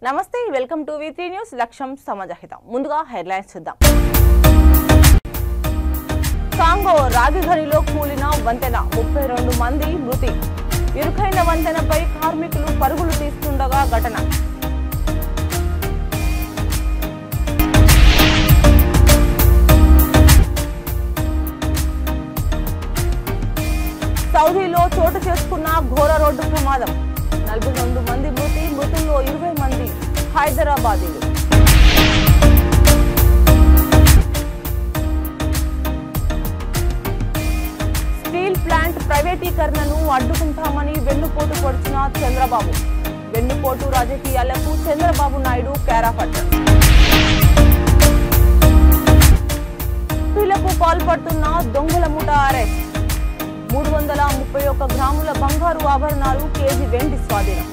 నమస్తే welcome to V3 news లక్ష్యం సమాజహితం ముందుగా హెడ్లైన్స్ చూద్దాం కాంగో రాగిఘనిలో కూలిన వంతెన 32 మంది మృతి ఇరుకైన వంతెనపై కార్మికులు పరుగులు తీస్తుండగా ఘటన సౌదీలో చోటు చేసుకున్న ఘోర రోడ్డు ప్రమాదం 42 మంది మృతి మృతుల్లో 20 మంది హైదరాబాదీలు స్టీల్ ప్లాంట్ ప్రైవేటీకరణను అడ్డుకుంటామని వెన్నుపోటు పొడిచిన చంద్రబాబు వెన్నుపోటు రాజకీయాలకు చంద్రబాబు నాయుడు కేరాఫడ్డారు లకు పాల్పడుతున్న దొంగల ముఠా అరెస్ట్ 331 గ్రాముల బంగారు ఆభరణాలు కేజీ వెండి స్వాధీనం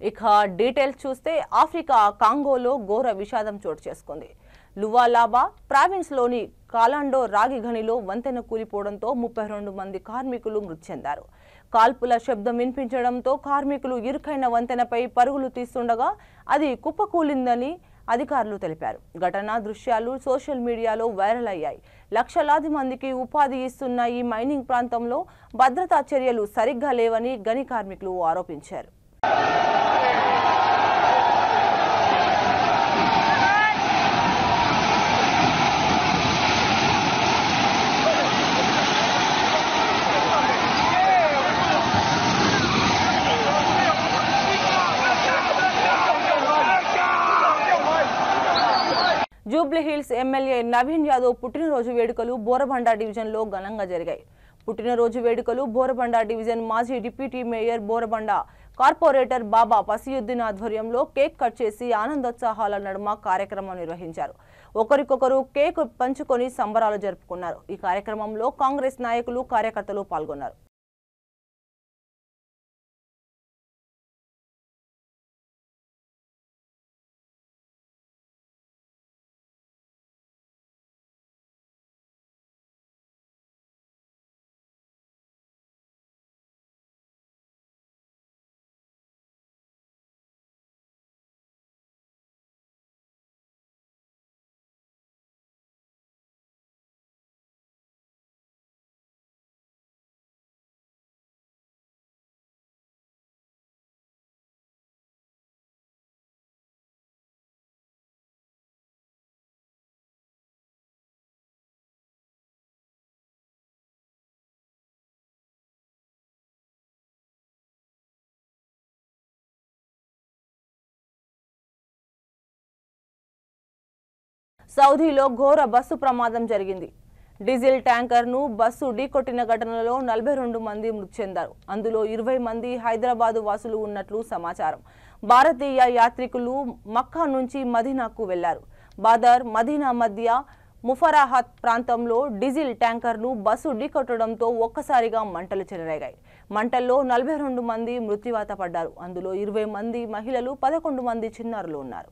ఇక డీటెయిల్స్ చూస్తే ఆఫ్రికా కాంగోలో ఘోర విషాదం చోటు చేసుకుంది లువాలాబా ప్రావిన్స్ లోని కాలాండో రాగి గనిలో వంతెన కూలిపోవడంతో 32 మంది కార్మికులు మృతి చెందారు కాల్పుల శబ్దం వినిపించడంతో కార్మికులు ఇరుకైన వంతెనపై పరుగులు తీస్తుండగా అది కుప్పకూలిందని అధికారులు తెలిపారు ఘటనా దృశ్యాలు సోషల్ మీడియాలో వైరల్ అయ్యాయి లక్షలాది మందికి ఉపాధి ఇస్తున్న ఈ మైనింగ్ ప్రాంతంలో భద్రతా చర్యలు సరిగ్గా లేవని గని కార్మికులు ఆరోపించారు జూబ్లీహిల్స్ ఎమ్మెల్యే నవీన్ యాదవ్ పుట్టినరోజు వేడుకలు బోరబండ డివిజన్లో ఘనంగా జరిగాయి పుట్టినరోజు వేడుకలు బోరబండ డివిజన్ మాజీ డిప్యూటీ మేయర్ బోరబండ కార్పొరేటర్ బాబా పసియుద్దీన్ ఆధ్వర్యంలో కేక్ కట్ చేసి ఆనందోత్సాహాల నడుమ కార్యక్రమం నిర్వహించారు ఒకరికొకరు కేక్ పంచుకొని సంబరాలు జరుపుకున్నారు ఈ కార్యక్రమంలో కాంగ్రెస్ నాయకులు కార్యకర్తలు పాల్గొన్నారు సౌదీలో ఘోర బస్సు ప్రమాదం జరిగింది డీజిల్ ట్యాంకర్ ను బస్సు ఢీకొట్టిన ఘటనలో 42 మంది మృతి చెందారు అందులో 20 మంది హైదరాబాద్ వాసులు ఉన్నట్లు సమాచారం భారతీయ యాత్రికులు మక్కా నుంచి మదీనాకు వెళ్లారు బాదర్ మదీనా మధ్య ముఫరాహత్ ప్రాంతంలో డీజిల్ ట్యాంకర్ ను బస్సు ఢీకొట్టడంతో ఒక్కసారిగా మంటలు చెలరేగాయి మంటల్లో 42 మంది మృత్యువాత పడ్డారు అందులో 20 మంది మహిళలు 11 మంది చిన్నారులు ఉన్నారు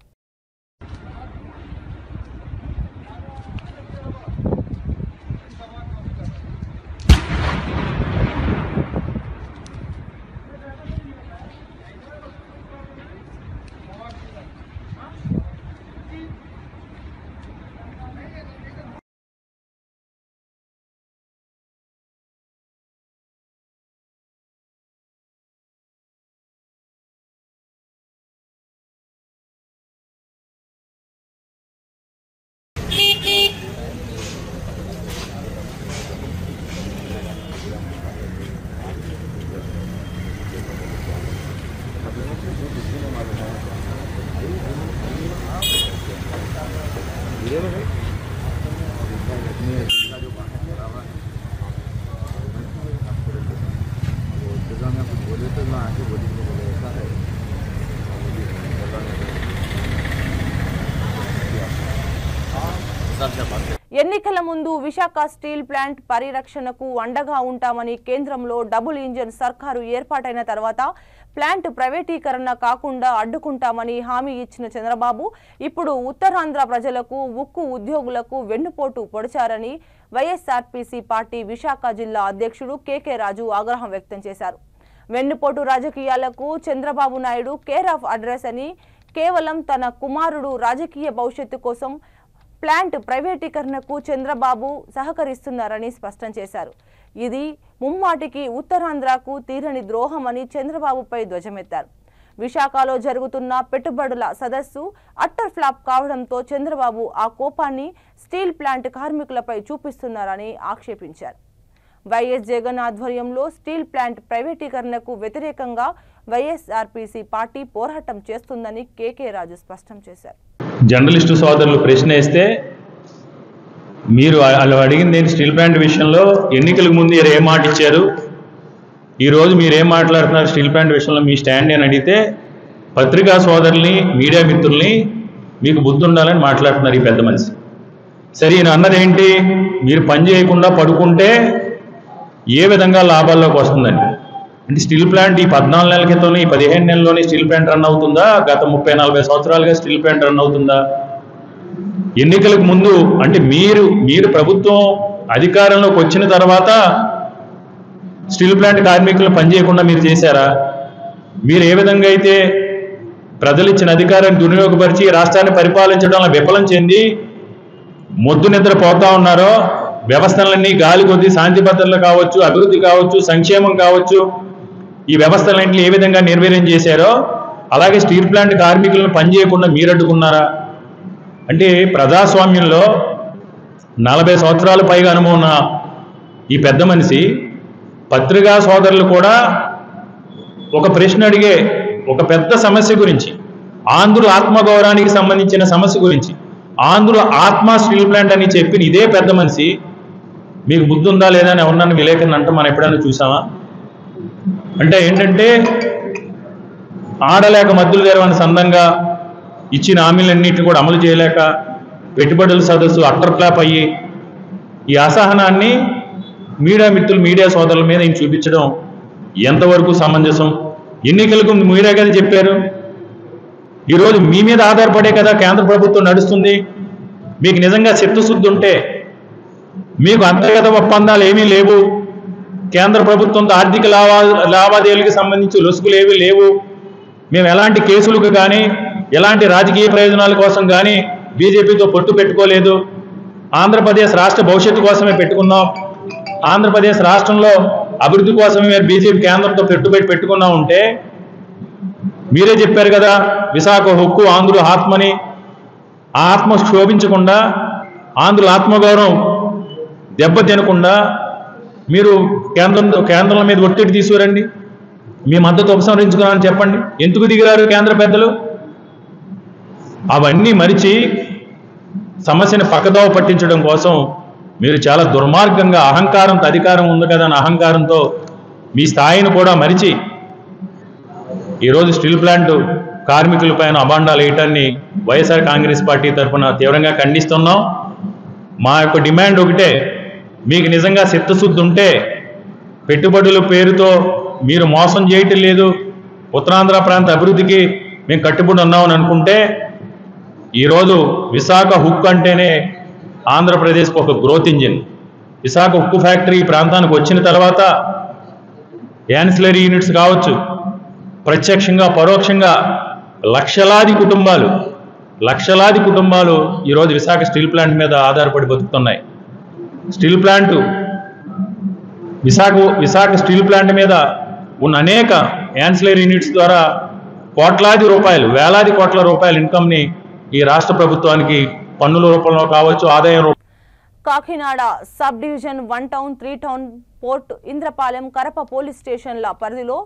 ఎన్నికల ముందు విశాఖ స్టీల్ ప్లాంట్ పరిరక్షణకు అండగా ఉంటామని కేంద్రంలో డబుల్ ఇంజిన్ సర్కారు ఏర్పాటైన తర్వాత ప్లాంట్ ప్రైవేటీకరణ కాకుండా అడ్డుకుంటామని హామీ ఇచ్చిన చంద్రబాబు ఇప్పుడు ఉత్తరాంధ్ర ప్రజలకు ఉక్కు ఉద్యోగులకు వెన్నుపోటు పొడిచారని వైఎస్ఆర్పీసీ పార్టీ విశాఖ జిల్లా అధ్యక్షుడు కేకే రాజు ఆగ్రహం వ్యక్తం చేశారు. వెన్నుపోటు రాజకీయాలకు Chandrababu Naidu care of address అని, కేవలం తన కుమారుడు రాజకీయ భవిష్యత్తు కోసం ప్లాంట్ ప్రైవేటీకరణకు చంద్రబాబు సహకరిస్తున్నారని స్పష్టం చేశారు. ఇది ముమ్మాటికి ఉత్తరాంధ్రకు తీరని ద్రోహమని చంద్రబాబుపై ధ్వజమెత్తారు. విశాఖలో జరుగుతున్న పెట్టుబడుల సదస్సు అట్టర్ ఫ్లాప్ కావడంతో చంద్రబాబు ఆ కోపాన్ని స్టీల్ ప్లాంట్ కార్మికులపై చూపిస్తున్నారని ఆక్షేపించారు. వైఎస్ జగన్ ఆధ్వర్యంలో స్టీల్ ప్లాంట్ ప్రైవేటీకరణకు వ్యతిరేకంగా వైఎస్ఆర్పీసీ పార్టీ పోరాటం చేస్తుందని కేకే రాజు స్పష్టం చేశారు. జర్నలిస్టు సోదరులు ప్రశ్న వేస్తే మీరు వాళ్ళు అడిగింది ఏంటి? స్టీల్ ప్లాంట్ విషయంలో ఎన్నికలకు ముందు ఏ మాట ఇచ్చారు, ఈరోజు మీరు ఏం మాట్లాడుతున్నారు స్టీల్ ప్లాంట్ విషయంలో మీ స్టాండ్ అని అడిగితే పత్రికా సోదరుల్ని మీడియా మిత్రుల్ని మీకు బుద్ధి ఉండాలని మాట్లాడుతున్నారు ఈ పెద్ద మనిషి. సరే ఈయన అన్నది ఏంటి? మీరు పని చేయకుండా పడుకుంటే ఏ విధంగా లాభాల్లోకి వస్తుందని. అంటే స్టీల్ ప్లాంట్ ఈ 14 నెలల క్రితం ఈ 15 నెలల్లోనే స్టీల్ ప్లాంట్ రన్ అవుతుందా? గత 30-40 సంవత్సరాలుగా స్టీల్ ప్లాంట్ రన్ అవుతుందా? ఎన్నికలకు ముందు అంటే మీరు ప్రభుత్వం అధికారంలోకి వచ్చిన తర్వాత స్టీల్ ప్లాంట్ కార్మికులు పనిచేయకుండా మీరు చేశారా? మీరు ఏ విధంగా అయితే ప్రజలు ఇచ్చిన అధికారాన్ని దుర్వినియోగపరిచి రాష్ట్రాన్ని పరిపాలించడంలో విఫలం చెంది మొద్దు నిద్ర పోతా ఉన్నారో, వ్యవస్థలన్నీ గాలి కొద్దీ శాంతి భద్రతలు కావచ్చు, అభివృద్ధి కావచ్చు, సంక్షేమం కావచ్చు, ఈ వ్యవస్థలన్నింటినీ ఏ విధంగా నిర్వీర్యం చేశారో అలాగే స్టీల్ ప్లాంట్ కార్మికులను పనిచేయకుండా మీరు అడ్డుకున్నారా? అంటే ప్రజాస్వామ్యంలో 40 సంవత్సరాల పైగా అనుభవం ఉన్న ఈ పెద్ద మనిషి పత్రికా సోదరులు కూడా ఒక ప్రశ్న అడిగే ఒక పెద్ద సమస్య గురించి, ఆంధ్రుల ఆత్మగౌరవానికి సంబంధించిన సమస్య గురించి, ఆంధ్రుల ఆత్మ స్టీల్ ప్లాంట్ అని చెప్పిన ఇదే పెద్ద మనిషి మీకు బుద్ధి ఉందా లేదా అని ఎవరన్నా విలేకరుని అంటే మనం ఎప్పుడైనా చూసామా? అంటే ఏంటంటే ఆడలేక మద్దులు తెరవని సందంగా ఇచ్చిన హామీలన్నింటినీ కూడా అమలు చేయలేక పెట్టుబడుల సదస్సు అట్టర్ ఫ్లాప్ అయ్యి ఈ అసహనాన్ని మీడియా మిత్రులు మీడియా సోదరుల మీద ఈయన చూపించడం ఎంతవరకు సమంజసం? ఎన్నికలకు మీరే కదా చెప్పారు. ఈరోజు మీ మీద ఆధారపడే కదా కేంద్ర ప్రభుత్వం నడుస్తుంది. మీకు నిజంగా చిత్తశుద్ధి ఉంటే, మీకు అంతర్గత ఒప్పందాలు ఏమీ లేవు, కేంద్ర ప్రభుత్వంతో ఆర్థిక లావాదేవీలకు సంబంధించి లొసుగులు ఏమీ లేవు, మేము ఎలాంటి కేసులకు కానీ ఎలాంటి రాజకీయ ప్రయోజనాల కోసం కానీ బీజేపీతో పొత్తు పెట్టుకోలేదు, ఆంధ్రప్రదేశ్ రాష్ట్ర భవిష్యత్తు కోసమే పెట్టుకున్నాం, ఆంధ్రప్రదేశ్ రాష్ట్రంలో అభివృద్ధి కోసమే మీరు బీజేపీ కేంద్రంతో పెట్టుకున్నా ఉంటే మీరే చెప్పారు కదా విశాఖ హక్కు ఆంధ్రుల ఆత్మని. ఆ ఆత్మ శోభించకుండా, ఆంధ్రుల ఆత్మగౌరవం దెబ్బతినకుండా మీరు కేంద్రం మీద ఒత్తిడి తీసుకురండి, మీ మద్దతు ఉపసంహరించుకున్నారని చెప్పండి. ఎందుకు దిగిరారు కేంద్ర పెద్దలు? అవన్నీ మరిచి సమస్యను పక్కదోవ పట్టించడం కోసం మీరు చాలా దుర్మార్గంగా అహంకారంతో, అధికారం ఉంది కదా అని అహంకారంతో మీ స్థాయిని కూడా మరిచి ఈరోజు స్టీల్ ప్లాంట్ కార్మికులపైన అబాండాలు వేయటాన్ని వైఎస్ఆర్ కాంగ్రెస్ పార్టీ తరఫున తీవ్రంగా ఖండిస్తున్నాం. మా యొక్క డిమాండ్ ఒకటే, మీకు నిజంగా చిత్తశుద్ధి ఉంటే పెట్టుబడుల పేరుతో మీరు మోసం చేయటం లేదు, ఉత్తరాంధ్ర ప్రాంత అభివృద్ధికి మేము కట్టుబడి ఉన్నామని అనుకుంటే ఈరోజు విశాఖ హుక్ అంటేనే ఆంధ్రప్రదేశ్కి ఒక గ్రోత్ ఇంజిన్. విశాఖ ఉక్కు ఫ్యాక్టరీ ఈ ప్రాంతానికి వచ్చిన తర్వాత యాన్సిలరీ యూనిట్స్ కావచ్చు, ప్రత్యక్షంగా పరోక్షంగా లక్షలాది కుటుంబాలు ఈరోజు విశాఖ స్టీల్ ప్లాంట్ మీద ఆధారపడి బతుకుతున్నాయి. Steel plant Visakha steel plant మీద ఉన్న అనేక యాన్సిలరీ యూనిట్స్ ద్వారా కోట్లాది రూపాయలు, వేలాది కోట్ల రూపాయల ఇన్కమ్ని ఈ రాష్ట్ర ప్రభుత్వానికి పన్నుల రూపంలో కావచ్చు, ఆదాయం రూపంలో. Kakinada sub division 1 town 3 town port Indrapalem Karapa police స్టేషన్ల పరిధిలో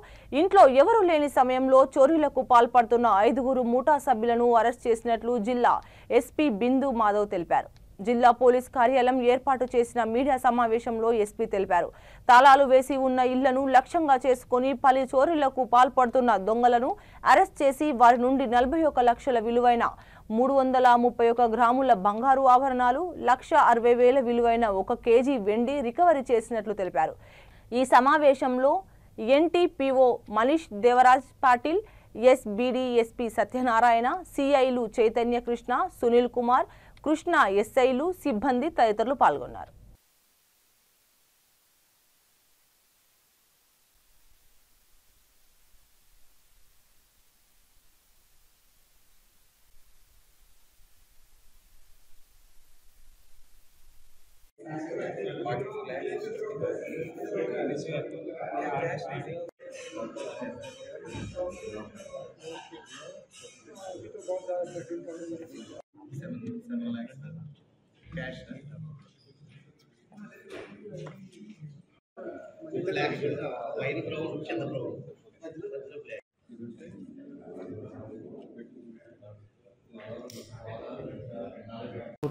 ఇంట్లో ఎవరూ లేని సమయంలో చోరీలకు పాల్పడుతున్న 5 ముఠా సభ్యులను అరెస్ట్ చేసినట్లు జిల్లా ఎస్పీ బిందు మాధవ్ తెలిపారు. జిల్లా పోలీస్ కార్యాలయం ఏర్పాటు చేసిన మీడియా సమావేశంలో ఎస్పీ తెలిపారు. తాళాలు వేసి ఉన్న ఇళ్లను లక్ష్యంగా చేసుకుని పలు చోరీలకు పాల్పడుతున్న దొంగలను అరెస్ట్ చేసి వారి నుండి 41 లక్షల విలువైన 331 గ్రాముల బంగారు ఆభరణాలు, 1,60,000 విలువైన 1 కేజీ వెండి రికవరీ చేసినట్లు తెలిపారు. ఈ సమావేశంలో ఎన్టీపీఓ మనీష్ దేవరాజ్ పాటిల్, ఎస్బీడీ ఎస్పీ సత్యనారాయణ, సిఐలు చైతన్య కృష్ణ, సునీల్ కుమార్, కృష్ణ ఎస్ఐలు, సిబ్బంది తదితరులు పాల్గొన్నారు. Good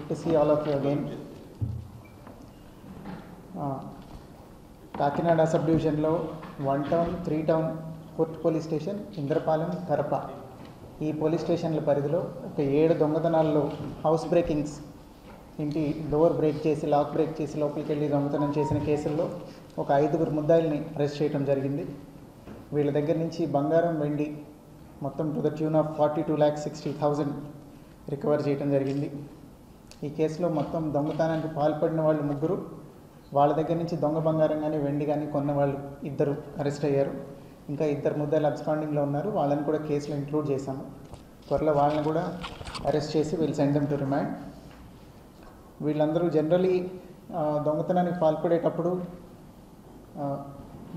to see all of you again. Kakinada sub డివిజన్లో 1 town 3 town fourth police station Indrapalem Karapa ఈ పోలీస్ స్టేషన్ల పరిధిలో ఒక 7 దొంగతనాల్లో హౌస్ బ్రేకింగ్స్ ఇంటి డోర్ బ్రేక్ చేసి లాక్ బ్రేక్ చేసి లోపలికి వెళ్ళి దొంగతనం చేసిన కేసుల్లో ఒక 5 ముద్దాయిల్ని అరెస్ట్ చేయడం జరిగింది. వీళ్ళ దగ్గర నుంచి బంగారం వెండి మొత్తం to the tune of 42,60,000 recover చేయడం జరిగింది. ఈ కేసులో మొత్తం దొంగతనానికి పాల్పడిన వాళ్ళు 3, వాళ్ళ దగ్గర నుంచి దొంగ బంగారం కానీ వెండి కానీ కొన్న వాళ్ళు 2 అరెస్ట్ అయ్యారు. ఇంకా 2 ముద్దాయిలు అబ్స్కాండింగ్లో ఉన్నారు. వాళ్ళని కూడా కేసులో ఇంక్లూడ్ చేశాము. త్వరలో వాళ్ళని కూడా అరెస్ట్ చేసి వీళ్ళు సెండ్ దెమ్ టు రిమాండ్. వీళ్ళందరూ జనరలీ దొంగతనానికి పాల్పడేటప్పుడు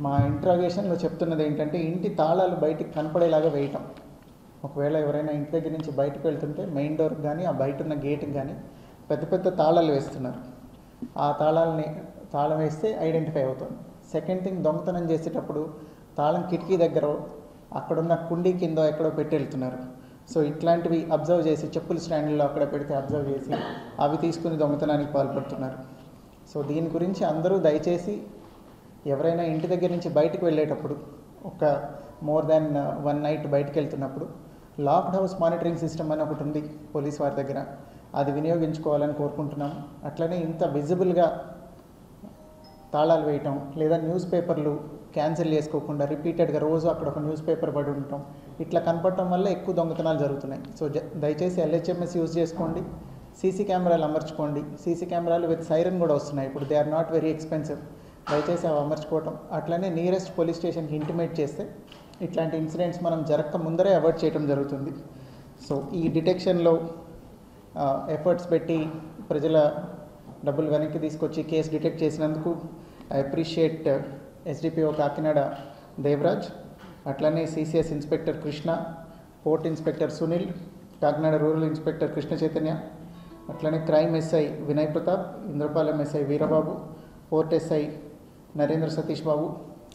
మా ఇంట్రాగేషన్లో చెప్తున్నది ఏంటంటే ఇంటి తాళాలు బయటికి కనపడేలాగా వేయటం. ఒకవేళ ఎవరైనా ఇంటి దగ్గర నుంచి బయటకు వెళ్తుంటే మెయిన్ డోర్కి కానీ ఆ బయట ఉన్న గేట్కి కానీ పెద్ద పెద్ద తాళాలు వేస్తున్నారు. ఆ తాళం వేస్తే ఐడెంటిఫై అవుతుంది. సెకండ్ థింగ్, దొంగతనం చేసేటప్పుడు తాళం కిటికీ దగ్గర అక్కడున్న కుండీ కింద ఎక్కడో పెట్టి వెళ్తున్నారు. సో ఇట్లాంటివి అబ్జర్వ్ చేసి చెప్పుల స్టాండ్లో అక్కడ పెడితే అబ్జర్వ్ చేసి అవి తీసుకుని దొంగతనానికి పాల్పడుతున్నారు. సో దీని గురించి అందరూ దయచేసి ఎవరైనా ఇంటి దగ్గర నుంచి బయటకు వెళ్ళేటప్పుడు ఒక మోర్ దాన్ 1 నైట్ బయటకు వెళ్తున్నప్పుడు లాక్డ్ హౌస్ మానిటరింగ్ సిస్టమ్ అని ఒకటి ఉంది పోలీస్ వారి దగ్గర, అది వినియోగించుకోవాలని కోరుకుంటున్నాము. అట్లనే ఇంత విజిబుల్గా తాళాలు వేయటం లేదా న్యూస్ పేపర్లు క్యాన్సిల్ చేసుకోకుండా రిపీటెడ్గా రోజు అక్కడ ఒక న్యూస్ పేపర్ పడి ఉండటం ఇట్లా కనపడటం వల్ల ఎక్కువ దొంగతనాలు జరుగుతున్నాయి. సో దయచేసి LHMS యూజ్ చేసుకోండి, సీసీ కెమెరాలు అమర్చుకోండి. సీసీ కెమెరాలు విత్ సైరన్ కూడా వస్తున్నాయి ఇప్పుడు, they are not very expensive. దయచేసి అవి అమర్చుకోవటం, అట్లనే నియరెస్ట్ పోలీస్ స్టేషన్కి ఇంటిమేట్ చేస్తే ఇట్లాంటి ఇన్సిడెంట్స్ మనం జరగక ముందరే అవాయిడ్ చేయడం జరుగుతుంది. సో ఈ డిటెక్షన్లో ఎఫర్ట్స్ పెట్టి ప్రజల డబ్బులు వెనక్కి తీసుకొచ్చి కేసు డిటెక్ట్ చేసినందుకు I appreciate SDPO Kakinada Devaraj, అట్లనే CCS inspector Krishna, port inspector Sunil, Kakinada rural inspector Krishna Chaitanya, అట్లనే crime SI Vinay Pratap, Indrapalem SI Veerababu, port SI Narendra Satish Babu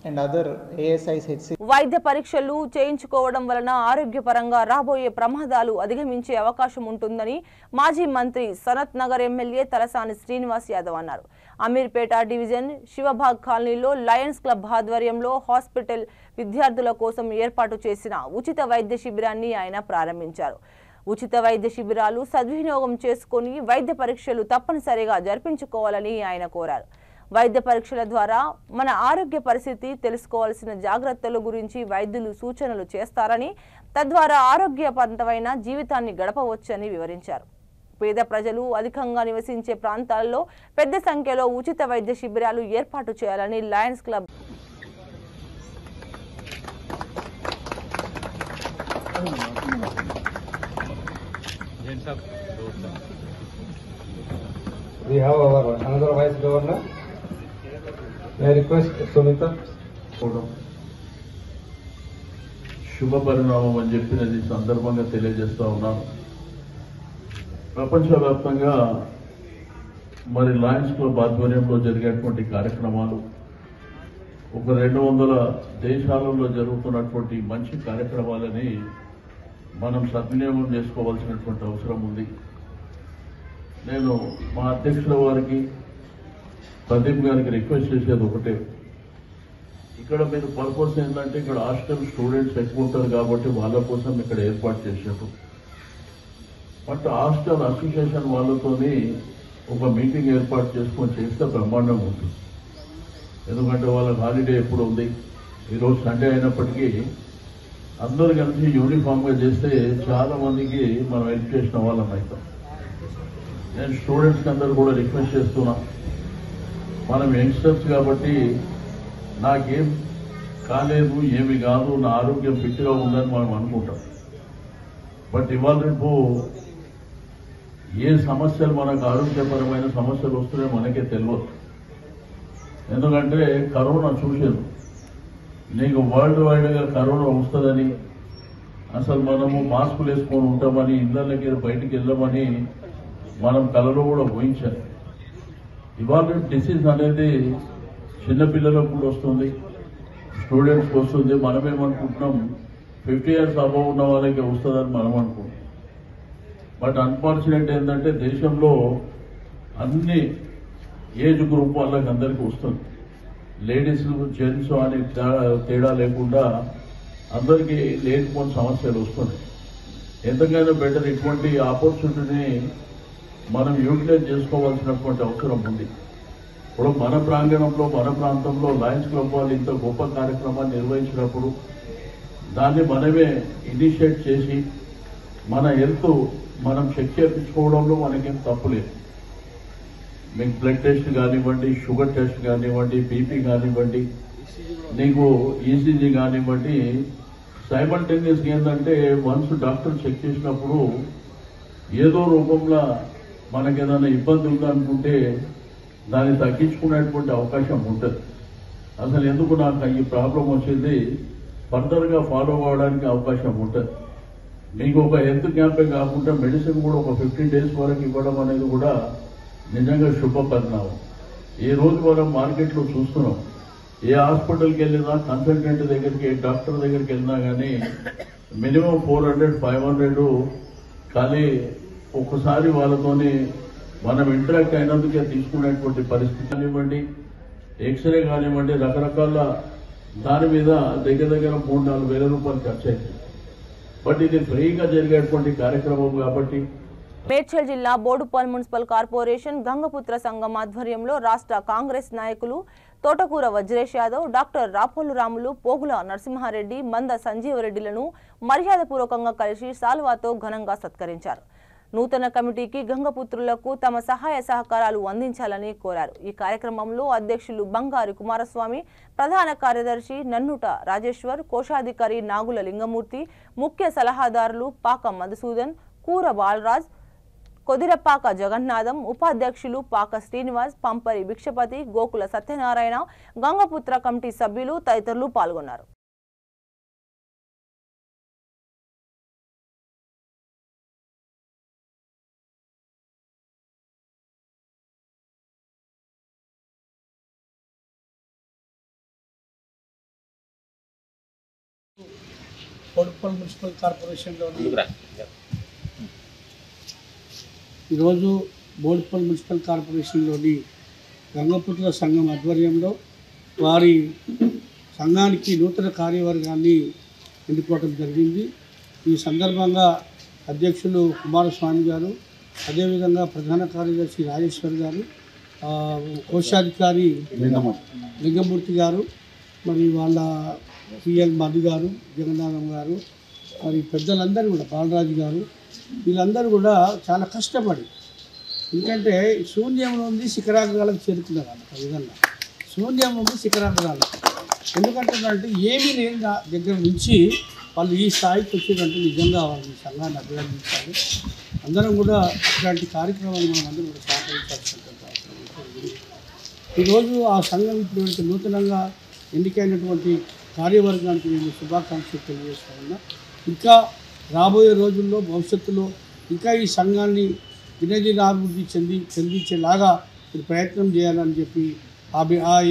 and other ASIs HC. వైద్య పరీక్షలు చేయించుకోవడం వలన ఆరోగ్యపరంగా రాబోయే ప్రమాదాలు అధిగమించే అవకాశం ఉంటుందని మాజీ మంత్రి సనత్ నగర్ ఎమ్మెల్యే తలసాని శ్రీనివాస్ యాదవ్ అన్నారు. అమీర్పేట డివిజన్ శివబాగ్ కాలనీలో లయన్స్ క్లబ్ ఆధ్వర్యంలో హాస్పిటల్ విద్యార్థుల కోసం ఏర్పాటు చేసిన ఉచిత వైద్య శిబిరాన్ని ఆయన ప్రారంభించారు. ఉచిత వైద్య శిబిరాలు సద్వినియోగం చేసుకుని వైద్య పరీక్షలు తప్పనిసరిగా జరిపించుకోవాలని ఆయన కోరారు. వైద్య పరీక్షల ద్వారా మన ఆరోగ్య పరిస్థితి తెలుసుకోవాల్సిన జాగ్రత్తల గురించి వైద్యులు సూచనలు చేస్తారని, తద్వారా ఆరోగ్యవంతమైన జీవితాన్ని గడపవచ్చని వివరించారు. పేద ప్రజలు అధికంగా నివసించే ప్రాంతాల్లో పెద్ద సంఖ్యలో ఉచిత వైద్య శిబిరాలు ఏర్పాటు చేయాలని Lions club We have our another Vice Governor. I request Sunita. శుభ పరిణామం అని చెప్పినది సందర్భంగా తెలియజేస్తా ఉన్నాను. ప్రపంచవ్యాప్తంగా మరి లయన్స్ క్లబ్ ఆధ్వర్యంలో జరిగేటువంటి కార్యక్రమాలు ఒక 200 దేశాలలో జరుగుతున్నటువంటి మంచి కార్యక్రమాలని మనం సద్వినియోగం చేసుకోవాల్సినటువంటి అవసరం ఉంది. నేను మా అధ్యక్షుల వారికి ప్రదీప్ గారికి రిక్వెస్ట్ చేసేది ఒకటే, ఇక్కడ మీరు పర్పస్ ఏంటంటే ఇక్కడ హాస్టల్ స్టూడెంట్స్ ఎక్కువ ఉంటారు కాబట్టి వాళ్ళ కోసం ఇక్కడ ఏర్పాటు చేశారు. బట్ హాస్టల్ అసోసియేషన్ వాళ్ళతోని ఒక మీటింగ్ ఏర్పాటు చేసుకొని చేస్తే బ్రహ్మాండంగా ఉంటుంది. ఎందుకంటే వాళ్ళకి హాలిడే ఎప్పుడు ఉంది, ఈరోజు సండే అయినప్పటికీ అందరూ కలిసి యూనిఫామ్గా చేస్తే చాలా మందికి మనం హెల్ప్ చేసిన వాళ్ళం అవుతాం. నేను స్టూడెంట్స్కి అందరూ కూడా రిక్వెస్ట్ చేస్తున్నా, మనం యంగ్స్టర్స్ కాబట్టి నాకేం కాలేదు ఏమి కాదు నా ఆరోగ్యం ఫిట్గా ఉందని మనం అనుకుంటాం. బట్ ఇవాళ రేపు ఏ సమస్యలు మనకు ఆరోగ్యపరమైన సమస్యలు వస్తున్నాయో మనకే తెలియదు. ఎందుకంటే కరోనా చూసారు, నీకు వరల్డ్ వైడ్గా కరోనా వస్తుందని, అసలు మనము మాస్కులు వేసుకొని ఉంటామని, ఇళ్ళకి బయటికి వెళ్ళమని మనం కలలో కూడా ఊహించాలి. ఇవాళ డిసీజ్ అనేది చిన్నపిల్లలకు కూడా వస్తుంది, స్టూడెంట్స్కి వస్తుంది. మనమేమనుకుంటున్నాం 50 years అబవ్ ఉన్న వాళ్ళకి వస్తుందని మనం అనుకుంటున్నాం. బట్ అన్ఫార్చునేట్ ఏంటంటే దేశంలో అన్ని ఏజ్ గ్రూప్ వాళ్ళకి అందరికీ వస్తుంది. లేడీస్ జెంట్స్ అనే తేడా లేకుండా అందరికీ లేనిపోని సమస్యలు వస్తున్నాయి. ఎంతకైనా బెటర్ ఇటువంటి ఆపర్చునిటీని మనం యూటిలైజ్ చేసుకోవాల్సినటువంటి అవసరం ఉంది. ఇప్పుడు మన ప్రాంగణంలో మన ప్రాంతంలో లయన్స్ క్లబ్ వాళ్ళు ఇంత గొప్ప కార్యక్రమాన్ని నిర్వహించినప్పుడు దాన్ని మనమే ఇనిషియేట్ చేసి మన హెల్త్ మనం చెక్ చేయించుకోవడంలో మనకేం తప్పులేదు. మీకు బ్లడ్ టెస్ట్ కానివ్వండి, షుగర్ టెస్ట్ కానివ్వండి, బీపీ కానివ్వండి, నీకు ఈసీజీ కానివ్వండి, సైమల్టేనియస్గా ఏంటంటే వన్స్ డాక్టర్ చెక్ చేసినప్పుడు ఏదో రూపంలో మనకేదైనా ఇబ్బంది ఉందనుకుంటే దాన్ని తగ్గించుకునేటువంటి అవకాశం ఉంటుంది. అసలు ఎందుకు నాకు ఈ ప్రాబ్లం వచ్చింది ఫర్దర్గా ఫాలో అవ్వడానికి అవకాశం ఉంటుంది. మీకు ఒక హెల్త్ క్యాంపే కాకుండా మెడిసిన్ కూడా ఒక 15 days వరకు ఇవ్వడం అనేది కూడా నిజంగా శుభ పరిణామం. ఈ రోజు మనం మార్కెట్లో చూస్తున్నాం, ఏ హాస్పిటల్కి వెళ్ళినా, కన్సల్టెంట్ దగ్గరికి, ఏ డాక్టర్ దగ్గరికి వెళ్ళినా కానీ మినిమం 400-500 కానీ ఒక్కసారి వాళ్ళతోని మనం ఇంటరాక్ట్ అయినందుకే తీసుకునేటువంటి పరిస్థితి కానివ్వండి, ఎక్స్రే కానివ్వండి, రకరకాల దాని మీద దగ్గర 3-4 వేల రూపాయలు ఖర్చు అవుతుంది. బట్ ఇది ఫ్రీగా జరిగేటువంటి కార్యక్రమం కాబట్టి. మేడ్చల్ జిల్లా బోడుపల్ మున్సిపల్ కార్పొరేషన్ గంగపుత్ర సంఘం ఆధ్వర్యంలో రాష్ట్ర కాంగ్రెస్ నాయకులు తోటకూర వజ్రేష్ యాదవ్, డాక్టర్ రాపోలు రాములు, పోగుల నరసింహారెడ్డి, మంద సంజీవరెడ్డిలను మర్యాదపూర్వకంగా కలిసి సాల్వాతో ఘనంగా సత్కరించారు. నూతన కమిటీకి గంగపుత్రులకు తమ సహాయ సహకారాలు అందించాలని కోరారు. ఈ కార్యక్రమంలో అధ్యక్షులు బంగారు కుమారస్వామి, ప్రధాన కార్యదర్శి నన్నుట రాజేశ్వర్, కోశాధికారి నాగుల లింగమూర్తి, ముఖ్య సలహాదారులు పాక మధుసూదన్, కూర బాలరాజ్, కొదిరపాక జగన్నాథం, ఉపాధ్యక్షులు పాక శ్రీనివాస్, పంపరి భిక్షపతి, గోకుల సత్యనారాయణ, గంగపుత్ర కమిటీ సభ్యులు తదితరులు పాల్గొన్నారు. బోడుపల్ మున్సిపల్ కార్పొరేషన్లోని ఈరోజు బోడుపల్ మున్సిపల్ కార్పొరేషన్లోని గంగపుత్ర సంఘం ఆధ్వర్యంలో వారి సంఘానికి నూతన కార్యవర్గాన్ని ఎన్నుకోవడం జరిగింది. ఈ సందర్భంగా అధ్యక్షులు కుమారస్వామి గారు, అదేవిధంగా ప్రధాన కార్యదర్శి రాజేశ్వర్ గారు, కోశాధికారి లింగమూర్తి గారు, మరి వాళ్ళ పిఎల్ మధు గారు, జగన్నాథం గారు, మరి పెద్దలందరూ కూడా బాలరాజు గారు, వీళ్ళందరూ కూడా చాలా కష్టపడి, ఎందుకంటే శూన్యం నుండి శిఖరాగ్రాలకు చేరుకున్నారు. ఆ విధంగా శూన్యం నుండి శిఖరాగ్రాలకు ఎందుకంటే ఏమీ లేని దగ్గర నుంచి వాళ్ళు ఈ స్థాయికి వచ్చేటంటే నిజంగా వాళ్ళని సంఘాన్ని అభినందించాలి. అందరం కూడా ఇట్లాంటి కార్యక్రమాలు మనం అందరం కూడా సహకరించాల్సినటువంటి అవసరం ఉంటుంది. ఈరోజు ఆ సంఘం ఇప్పుడు నూతనంగా ఎన్నికైనటువంటి కార్యవర్గానికి నేను శుభాకాంక్షలు తెలియజేస్తా ఉన్నా. ఇంకా రాబోయే రోజుల్లో భవిష్యత్తులో ఇంకా ఈ సంఘాన్ని దినదినాభివృద్ధి చెందించేలాగా మీరు ప్రయత్నం చేయాలని చెప్పి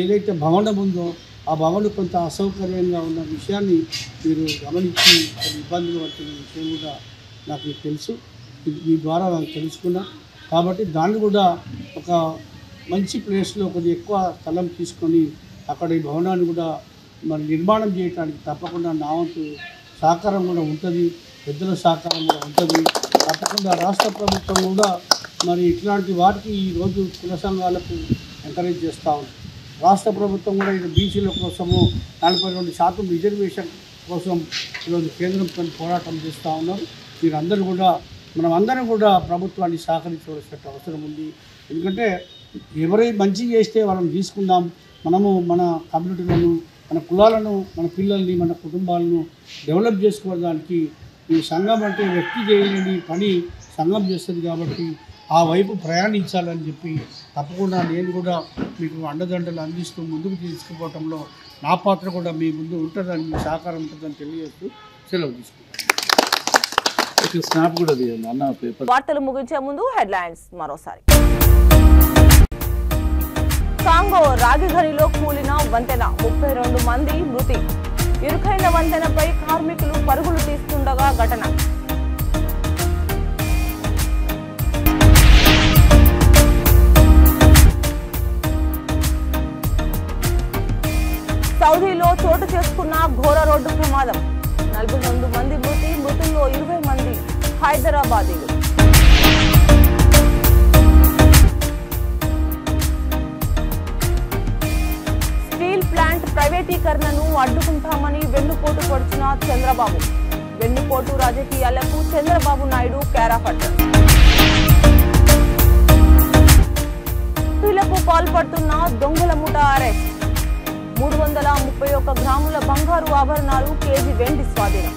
ఏదైతే భవనం ఉందో ఆ భవనం కొంత అసౌకర్యంగా ఉన్న విషయాన్ని మీరు గమనించి కొన్ని ఇబ్బందులు పడుతున్న విషయం కూడా నాకు తెలుసు. మీ ద్వారా నాకు తెలుసుకున్నా కాబట్టి దాన్ని కూడా ఒక మంచి ప్లేస్లో కొద్దిగా ఎక్కువ స్థలం తీసుకొని అక్కడ ఈ భవనాన్ని కూడా మరి నిర్మాణం చేయడానికి తప్పకుండా నా వంతు సహకారం కూడా ఉంటుంది, పెద్దల సహకారం కూడా ఉంటుంది. తప్పకుండా రాష్ట్ర ప్రభుత్వం కూడా మరి ఇట్లాంటి వాటికి ఈరోజు కుల సంఘాలకు ఎంకరేజ్ చేస్తూ ఉంది. రాష్ట్ర ప్రభుత్వం కూడా ఇది బీసీల కోసము 42% రిజర్వేషన్ కోసం ఈరోజు కేంద్రంతో పోరాటం చేస్తూ ఉన్నారు. మీరందరూ కూడా మనమందరం కూడా ప్రభుత్వాన్ని సహకరించవలసిన అవసరం ఉంది. ఎందుకంటే ఎవరై మంచి చేస్తే వాళ్ళని తీసుకుందాం, మనము మన కమ్యూనిటీలను, మన కులాలను, మన పిల్లల్ని, మన కుటుంబాలను డెవలప్ చేసుకోవడానికి ఈ సంఘం అంటే వ్యక్తి చేయలేని పని సంఘం చేస్తుంది. కాబట్టి ఆ వైపు ప్రయాణించాలని చెప్పి తప్పకుండా నేను కూడా మీకు అండదండలు అందిస్తూ ముందుకు తీసుకుపోవటంలో నా పాత్ర కూడా మీ ముందు ఉంటుందని మీ సహకారం ఉంటుందని తెలియజేస్తూ సెలవు తీసుకుంటాను. స్నాప్ కూడా తీయండి అన్న పేపర్. వార్తలు ముగించే ముందు హెడ్లైన్స్ మరోసారి. కాంగో రాగిఘనిలో కూలిన వంతెన 32 మంది మృతి. ఇరుకైన వంతెనపై కార్మికులు పరుగులు తీస్తుండగా ఘటన. సౌదీలో చోటు చేసుకున్న ఘోర రోడ్డు ప్రమాదం. 42 మంది మృతి, మృతుల్లో 20 మంది హైదరాబాదీలు. స్టీల్ ప్లాంట్ ప్రైవేటీకరణను అడ్డుకుంటామని వెన్నుపోటు పొడిచిన చంద్రబాబు. వెన్నుపోటు రాజకీయాలకు చంద్రబాబు నాయుడు కేరాఫట్టర్. లకు పాల్పడుతున్న దొంగల ముఠా అరెస్ట్. 331 గ్రాముల బంగారు ఆభరణాలు, కేజీ వెండి స్వాధీనం.